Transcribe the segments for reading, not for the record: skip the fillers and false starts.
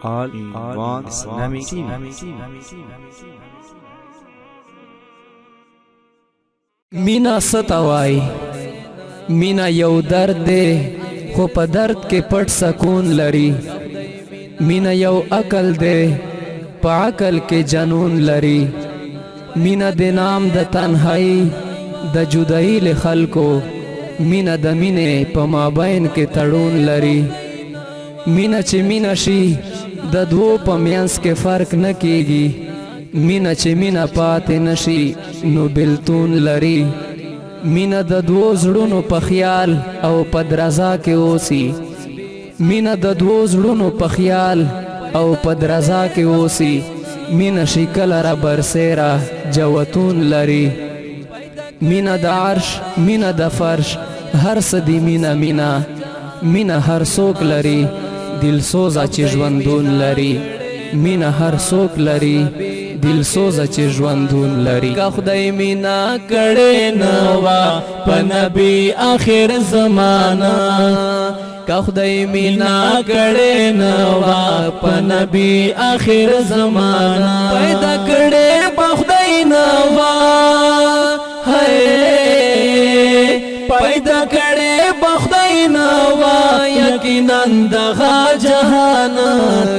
All in One Islamic TV. مینا ستوای مینا یو درد دی خو په درد کې پټ سکون لري مینا یو عقل دی په عقل کې جنون لري مینا د نام د تنهایی د جدائی له خلکو مینا د مینې په مابین کې تړون لري مینا چې مینا شي د دوو په میانس کې فرق نه کیږي مینا چې مینا پاتې نشي نو بلتون لري مینا د دوو زړونو په خیال او په درزا کې اوسي مینا د دوو زړونو په خیال او په درزا کې اوسي مینا شي کله را برسیره جوتون لري مینا د عرش مینا د فرش هر څه دی مینا مینا مینا هر څوک لري دل سوزه چې ژوندون لري مینا هر څوک لري دل سوزه چې ژوندون لري که خدای مینا کړې نه وا په نبی آخر زمانہ که خدای مینا کړې نه وا په نبی آخر زمانہ پیدا کړې په خدای نه وا پیدا کړې په خدای نه وا یقینا دغه جهان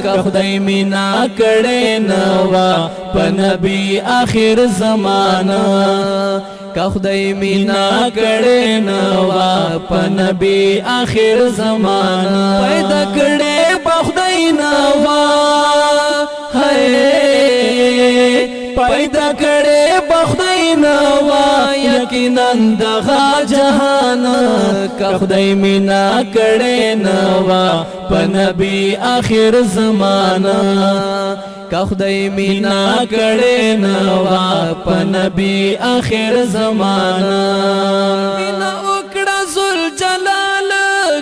که خدای مینا کړې نه وا په نبی آخر زمانہ که خدای مینا کړې نه وا په نبی آخر زمانہ پیدا کړې په خدای نه وا پیدا کړې په خدای نه وا یقینا دغه جهان که خدای مینا کړې نه وا په نبی آخر زمانہ که خدای مینا کړې نه وا په نبی آخر زمانہ مینا وکړه ذل جلال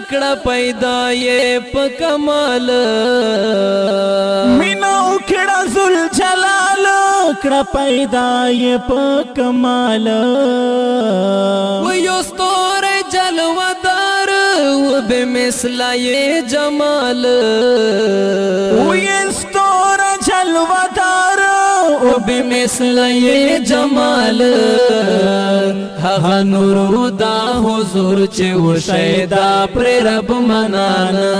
کړه پیدا یې په کمال مینا وکړه ذل جلال کړه پیدا یې په کمال و یو ستوره جلوه‌دار و به مثل یې جمال و یې ستوره جلوه‌دار و به مثل یې جمال هغه نور دا حضور چې و شیدا پر رب منانا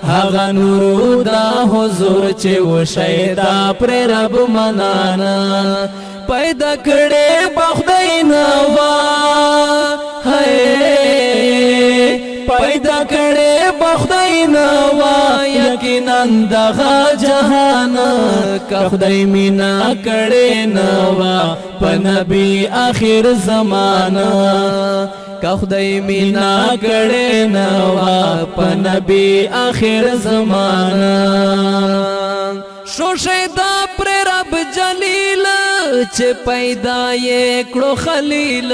هغه نور دا حضور چې و شیدا پر رب منانا پیدا کړې په خدای نه وا پیدا کړې په خدای نه وا یقینا دغه جهان که خدای مینا کړې نه وا په نبی آخر زمانہ که خدای مینا کړې نه وا په نبی آخر زمانہ شو شیدا پر رب جلیل چې پیدا یې کړو خلیل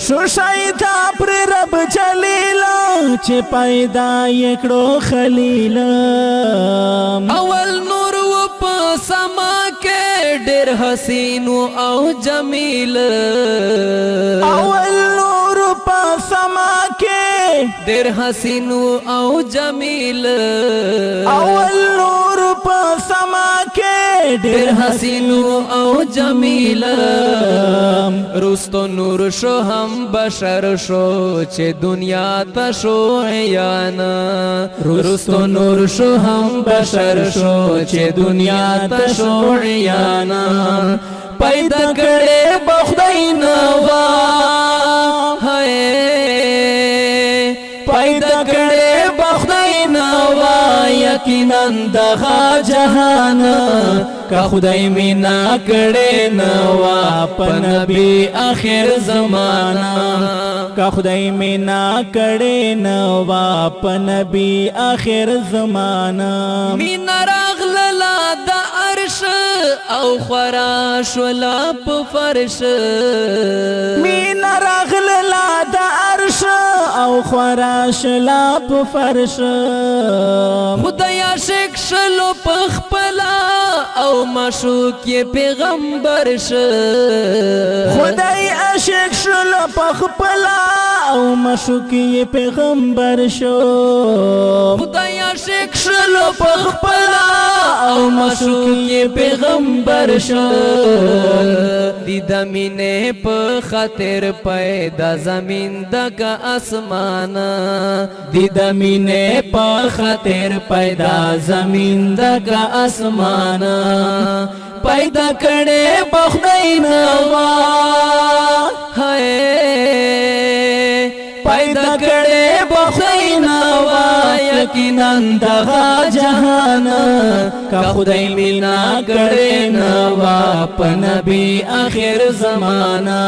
شو شیدا پر رب جلیل چې پیدا یې کړو خلیل اول نور و په سما کې ډېر حسین او جمیل اول نور په سما کې ډېر حسین او جمیل اول نور په سما کې ډېر حسین او جمیل رستو نور شو هم بشر شو چې دنیا ته شو عیان رستو نور شو هم بشر شو چې دنیا ته شو عیان پیدا کړې په خدای نه وا پیدا کړې په خدای نه وا یقینا دغه جهان که خدای مینا کړې نه وا په نبی آخر زمانہ که خدای مینا کړې نه وا په نبی آخر زمانہ مینا راغله د عرش او خراش ولا په فرش مینا راغله د عرش او خراش لا په فرش خدای عاشق شلو په خپلا او معشوق یې پیغمبر شه خدای عاشق شلو په خپلا او مشوکی پیغمبر شو خدای عاشق شلو پخپلا او مشوکی پیغمبر شو دی د مینې په خاطر پیدا زمین دغه اسمان دی د مینې په خاطر پیدا زمین دغه اسمان پیدا کړي بخدای نوا هاي پیدا کړي بخدای نوا یقینا دغه جهان کا خدای مینا کړي نوا په نبی اخر زمانہ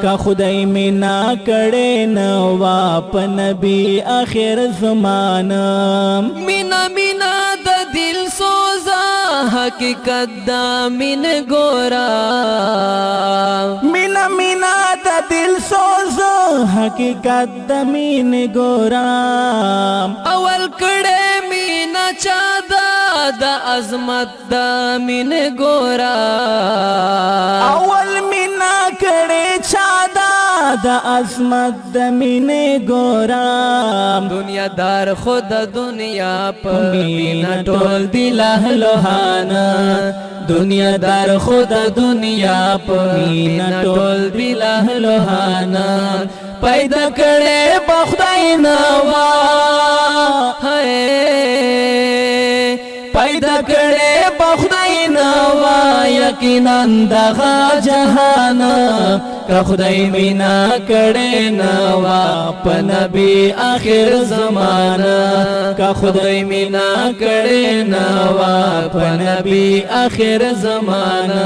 کا خدای مینا کړي نوا په نبی اخر زمانہ مینا مینا د دل سوزا حقیقت دا مین گورا مینا مینا د دل سوز حقیقت د مین ګورا اول کړه مینا چا دا د عظمت دا مین گورا اول مینا کړه چا دا د عظمت د مین ګورا دنیا دار خود دنیا په مینا ټول دله لوهانا دنیا دار خود دنیا په مینا ټول دله لوهانا پیدا کړي بخدای نوا هاي پیدا کړي بخدای نوا یقینا دغه جهان کا خدای مینا کړي نوا په نبی اخر زمانہ کا خدای مینا کړي نوا په نبی اخر زمانہ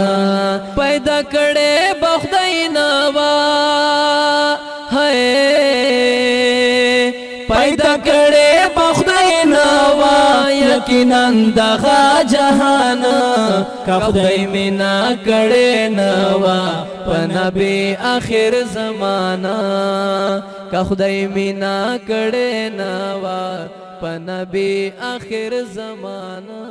پیدا کړي بخدای نوا هاي پیدا کړي بخدای نوا یقینا دغه جهان کا خدای مینا کړي نوا په نبی اخر زمانہ کا خدای مینا کړي نوا په نبی اخر زمانہ